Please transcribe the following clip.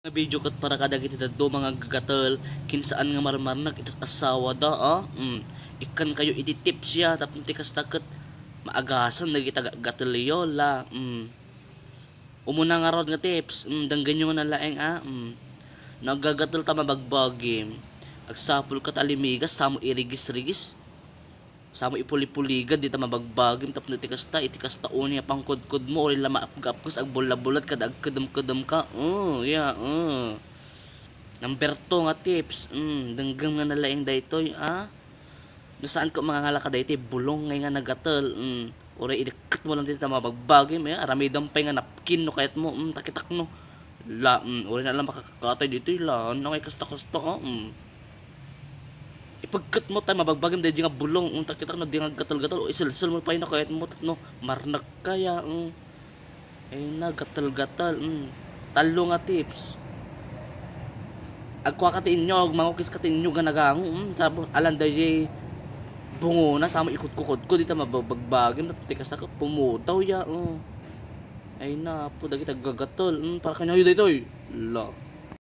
Nga video kat para kada kita do mga gagatel kinsaan nga marmarnak itas asawa da ikan kayo iti tips ya tapos tikas taket maagasan lagi taga gatelyola umuna nga rod nga tips dangganyo nga nalaeng nagagatel ta mabagbagim agsapul kat alimigas samo irigis-rigis samo ipuli-puligad di ta mabagbagim tapno itikas ta uni pangkudkod mo ori lama apgapos ag bulat-bulat kad ag kedem-kedem ka number 2 nga tips denggem nga nalaing daytoy nasaan ko mga ngalaka daytoy bulong ngay nga nagatel ori idikat mo lang dito ta mabagbagim aramidam pay nga napkin no kayat mo takitak no la ori na lang makakatay dito la nangay kasta-kasta ipagkat mo tayo mabagbagim dahil nga bulong kita na di nga gatal-gatal o isilsil mo pa yun na kahit mo tatno marnak kaya ay na gatal-gatal talo nga tips agkwa katiin nyo mangukis katiin nyo ganagang sabo alam dahil bungo na sama ikot-kukod ko dito mabagbagim tikas na pumutaw ya ay na po dagi tagagatol para kanya yun dito la